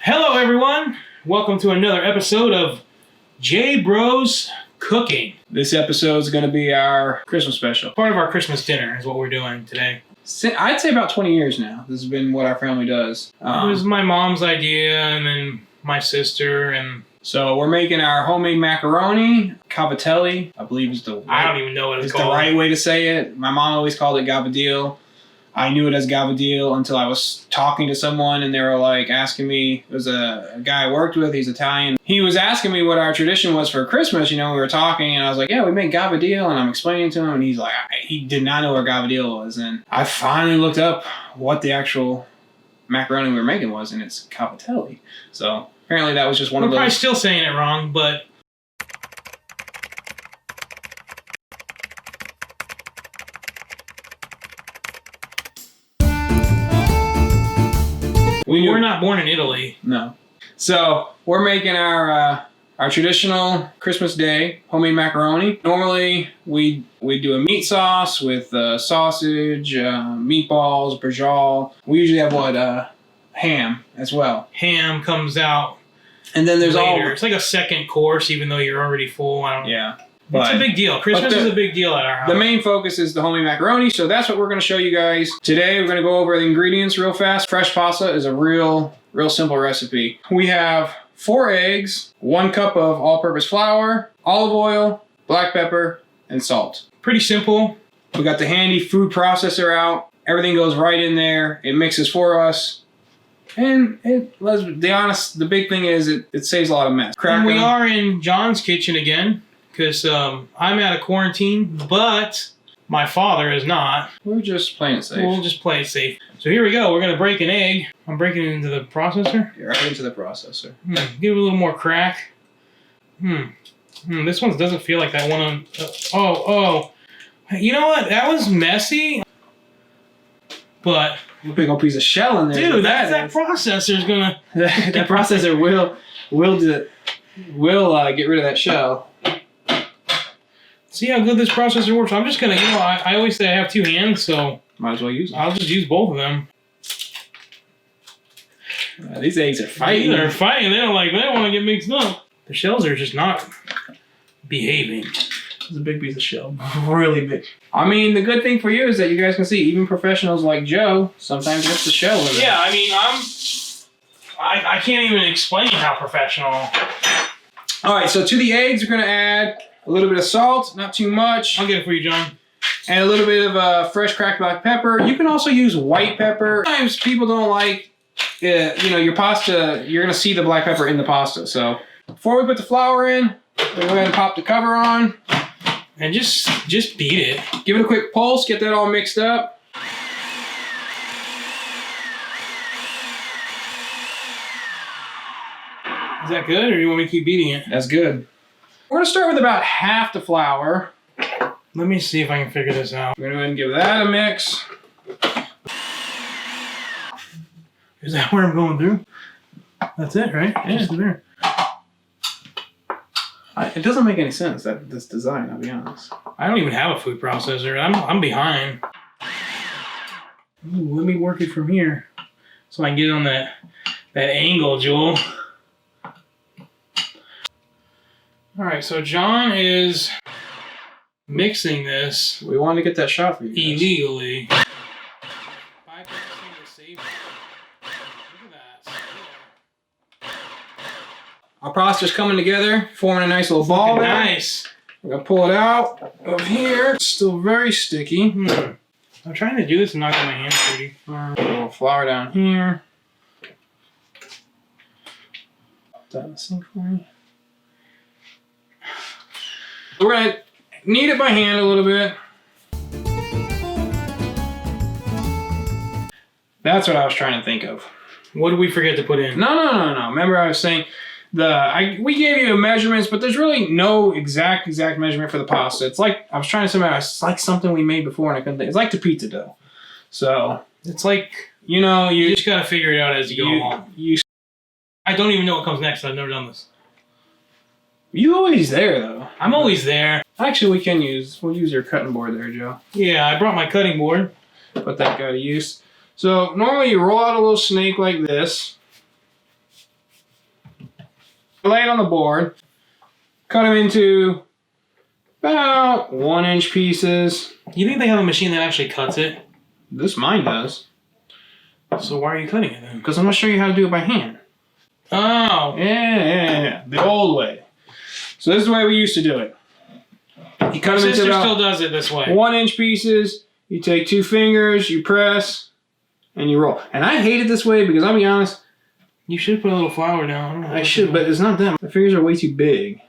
Hello everyone, welcome to another episode of J Bros Cooking. This episode is going to be our Christmas special. Part of our Christmas dinner is what we're doing today. I'd say about 20 years now. This has been what our family does. It was my mom's idea and then my sister and... So we're making our homemade macaroni. Cavatelli, I believe is the... I don't even know what it's called. The right way to say it. My mom always called it Gavadeel. I knew it as Gavadeel until I was talking to someone and they were like asking me, it was a guy I worked with, he's Italian. He was asking me what our tradition was for Christmas, we were talking and I was like, yeah, we make Gavadeel, and I'm explaining to him and he's like, he did not know where Gavadeel was. And I finally looked up what the actual macaroni we were making was, and it's Cavatelli. So apparently that was just one of those. We're probably still saying it wrong, but... We're not born in Italy. No. So we're making our traditional Christmas Day homemade macaroni. Normally we do a meat sauce with sausage, meatballs, brinjal. We usually have ham as well. Ham comes out and then there's later. It's like a second course, even though you're already full. Yeah. It's a big deal. Christmas is a big deal at our house. The main focus is the homemade macaroni, so that's what we're going to show you guys. Today we're going to go over the ingredients real fast. Fresh pasta is a real simple recipe. We have 4 eggs, 1 cup of all-purpose flour, olive oil, black pepper, and salt. Pretty simple. We got the handy food processor out. Everything goes right in there. It mixes for us. And let's be honest, the big thing is it saves a lot of mess. And we are in John's kitchen again. Because I'm out of quarantine, but my father is not. We're just playing it safe. We'll just play it safe. So here we go. We're going to break an egg. I'm breaking it into the processor. Yeah, right into the processor. Give it a little more crack. This one doesn't feel like that one. Oh. You know what? That was messy. But... a big old piece of shell in there. Dude, that processor's going to... That processor will get rid of that shell. See how good this processor works. I'm just going to, I always say I have 2 hands, so... Might as well use them. I'll just use both of them. These eggs are fighting. They're fighting. They don't want to get mixed up. The shells are just not behaving. It's a big piece of shell. Really big. I mean, the good thing for you is that you guys can see, even professionals like Joe sometimes gets the shell in it. Yeah, I mean, I can't even explain how professional. All right, so to the eggs, we're going to add a little bit of salt, not too much. I'll get it for you, John. And a little bit of fresh cracked black pepper. You can also use white pepper. Sometimes people don't like, your pasta, you're going to see the black pepper in the pasta. So before we put the flour in, we're going to go ahead and pop the cover on. And just beat it. Give it a quick pulse, get that all mixed up. Is that good, or do you want me to keep beating it? That's good. We're going to start with about half the flour. Let me see if I can figure this out. We're going to go ahead and give that a mix. Is that where I'm going through? That's it, right? Yeah. Just there. It doesn't make any sense, this design, I'll be honest. I don't even have a food processor. I'm behind. Ooh, let me work it from here so I can get it on that angle, Joel. All right, so John is mixing this. We wanted to get that shot for you guys. Illegally. Our pasta's coming together, forming a nice little ball there. Nice. We're going to pull it out of here. It's still very sticky. I'm trying to do this and not get my hands dirty. A little flour down here. Put that in the sink for me. We're going to knead it by hand a little bit. That's what I was trying to think of. What did we forget to put in? No. Remember I was saying we gave you measurements, but there's really no exact measurement for the pasta. It's like, I was trying to say, it's like something we made before and I couldn't think. It's like the pizza dough. So it's like, you just got to figure it out as you go along. I don't even know what comes next. I've never done this. You're always there, though. I'm always there. Actually, we'll use your cutting board there, Joe. Yeah, I brought my cutting board. Put that guy to use. So normally you roll out a little snake like this. Lay it on the board. Cut them into about 1-inch pieces. You think they have a machine that actually cuts it? This mine does. So why are you cutting it then? Because I'm going to show you how to do it by hand. Oh. Yeah. The old way. So this is the way we used to do it. You cut them into sister about still does it this way. 1-inch pieces. You take 2 fingers, you press, and you roll. And I hate it this way because I'll be honest. You should put a little flour down. I should, but it's not that. My fingers are way too big.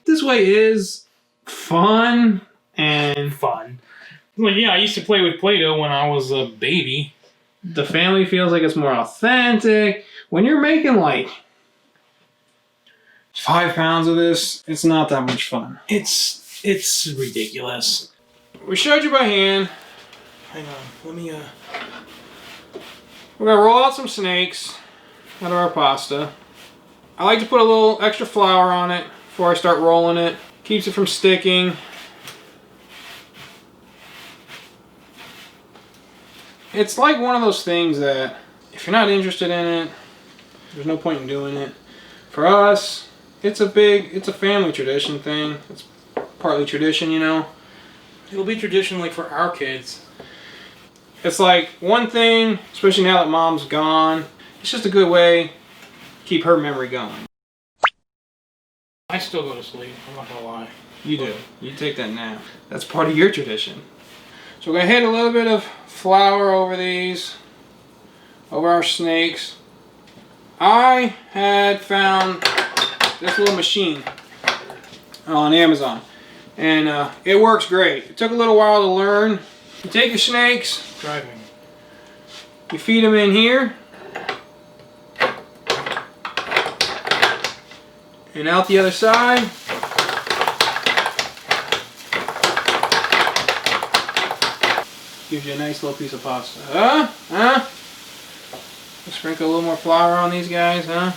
This way is fun and fun. Well, yeah, I used to play with Play-Doh when I was a baby. The family feels like it's more authentic. When you're making like 5 pounds of this, it's not that much fun. It's ridiculous. We showed you by hand. Hang on, let me We're gonna roll out some snakes out of our pasta. I like to put a little extra flour on it before I start rolling it. Keeps it from sticking. It's like one of those things that if you're not interested in it, there's no point in doing it. For us, it's a family tradition thing. It's partly tradition, you know. It'll be tradition like for our kids. It's like one thing, especially now that mom's gone, it's just a good way to keep her memory going. I still go to sleep, I'm not gonna lie. You do. You take that nap. That's part of your tradition. So we're gonna hit a little bit of flour over these, over our snakes. I had found this little machine on Amazon, and it works great. It took a little while to learn. You take your snakes, Driving. you feed them in here, and out the other side. Gives you a nice little piece of pasta. Sprinkle a little more flour on these guys, huh?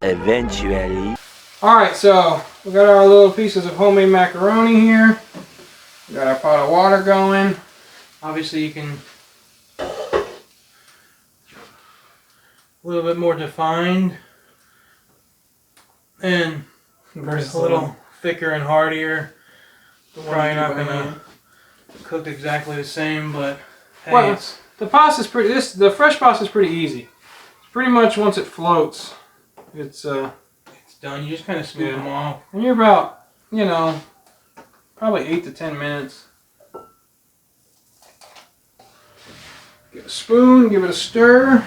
Eventually. Alright, so we got our little pieces of homemade macaroni here. We got our pot of water going. Obviously you can a little bit more defined and Versus a little thicker and heartier. Probably not gonna cook exactly the same, but hey, well, the pasta's pretty. The fresh pasta's pretty easy. It's pretty much once it floats, it's done. You just kind of smooth them off. And you're about, you know, probably 8 to 10 minutes. Get a spoon, give it a stir.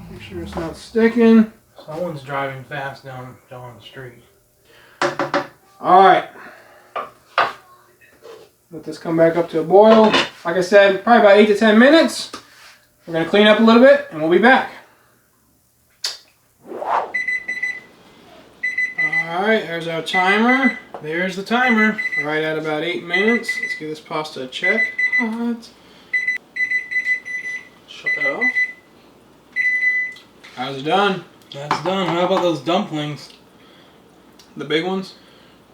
Make sure it's not sticking. Someone's driving fast down the street. All right. Let this come back up to a boil. Like I said, probably about 8 to 10 minutes. We're going to clean up a little bit and we'll be back. Alright, there's our timer. There's the timer. Right at about 8 minutes. Let's give this pasta a check. Hot. Shut that off. How's it done? That's done. How about those dumplings? The big ones?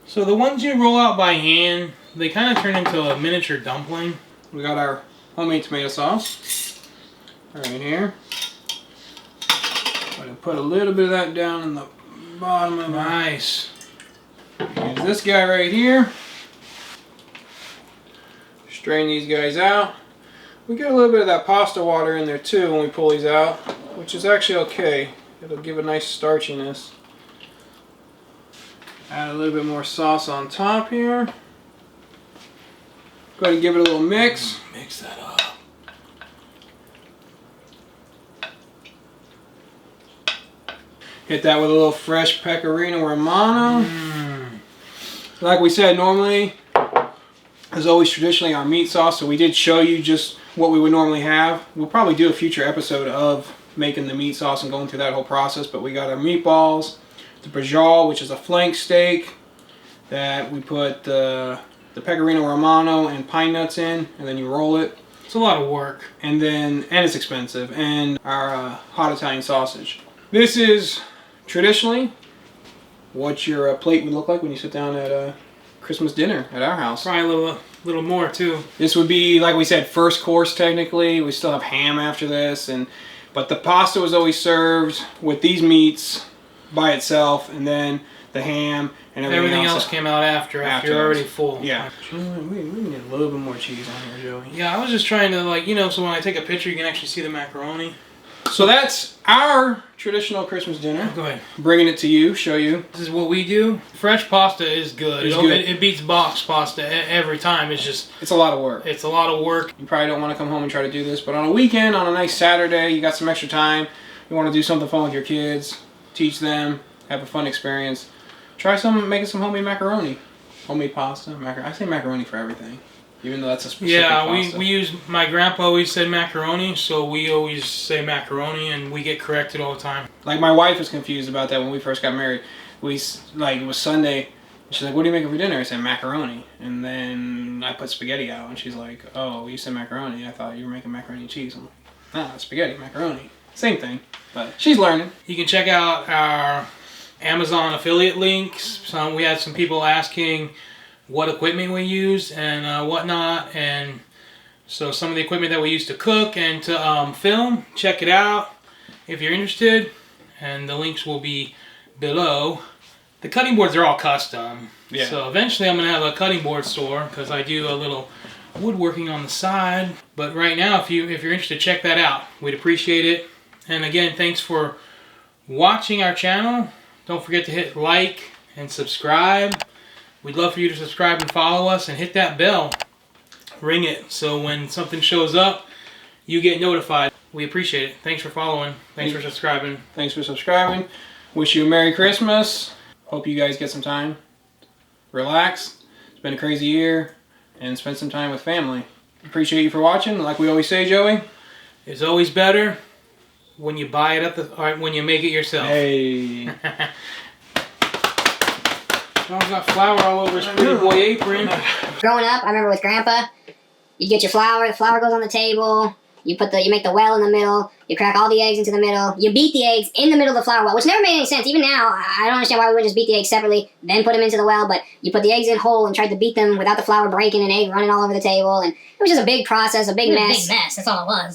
So the ones you roll out by hand, they kind of turn into a miniature dumpling. We got our homemade tomato sauce right here. I'm going to put a little bit of that down in the bottom of Nice. Here's this guy right here. Strain these guys out. We get a little bit of that pasta water in there too when we pull these out, which is actually okay. It'll give a nice starchiness. Add a little bit more sauce on top here. Go ahead and give it a little mix. Mix that up. Hit that with a little fresh pecorino romano. Like we said, normally, as always, traditionally our meat sauce, so we did show you just what we would normally have. We'll probably do a future episode of making the meat sauce and going through that whole process, but we got our meatballs, the bajal, which is a flank steak that we put the pecorino romano and pine nuts in, and then you roll it. It's a lot of work. And it's expensive. And our hot Italian sausage. This is traditionally what your plate would look like when you sit down at a Christmas dinner at our house. Probably a little more too. This would be, like we said, first course technically. We still have ham after this, and But the pasta was always served with these meats by itself, and then the ham and everything else came out after you're already full. Yeah. We need a little bit more cheese on here, Joey. Yeah, I was just trying to, like, you know, so when I take a picture, you can actually see the macaroni. So that's our traditional Christmas dinner. Go ahead. Bringing it to you, show you. This is what we do. Fresh pasta is good. It's good. It beats box pasta every time. It's a lot of work. It's a lot of work. You probably don't want to come home and try to do this, but on a weekend, on a nice Saturday, you got some extra time, you want to do something fun with your kids, teach them, have a fun experience. Try making some homemade macaroni. Homemade pasta, macaroni. I say macaroni for everything, even though that's a specific pasta. we use, my grandpa always said macaroni, so we always say macaroni, and we get corrected all the time. Like, my wife was confused about that when we first got married. It was Sunday, and she's like, what do you make for dinner? I said macaroni, and then I put spaghetti out, and she's like, oh, you said macaroni, I thought you were making macaroni and cheese. I'm like, nah, spaghetti, macaroni, same thing, but she's learning. You can check out our Amazon affiliate links. We had some people asking what equipment we use and whatnot, and so some of the equipment that we use to cook and to film, check it out if you're interested, and the links will be below. The cutting boards are all custom, yeah. So eventually I'm going to have a cutting board store because I do a little woodworking on the side, but right now if you're interested, check that out. We'd appreciate it. And again, thanks for watching our channel. Don't forget to hit like and subscribe. We'd love for you to subscribe and follow us, and hit that bell. Ring it so when something shows up, you get notified. We appreciate it. Thanks for following. Thanks for subscribing. Thanks for subscribing. Wish you a Merry Christmas. Hope you guys get some time. Relax. It's been a crazy year. And spend some time with family. Appreciate you for watching. Like we always say, Joey, it's always better when you buy it when you make it yourself. Hey. John's got flour all over his pretty boy apron. Growing up, I remember with Grandpa, you get your flour, the flour goes on the table, you make the well in the middle, you crack all the eggs into the middle, you beat the eggs in the middle of the flour well, which never made any sense. Even now, I don't understand why we wouldn't just beat the eggs separately, then put them into the well, but you put the eggs in whole and tried to beat them without the flour breaking and egg running all over the table, and it was just a big process, a big mess. Big mess, that's all it was.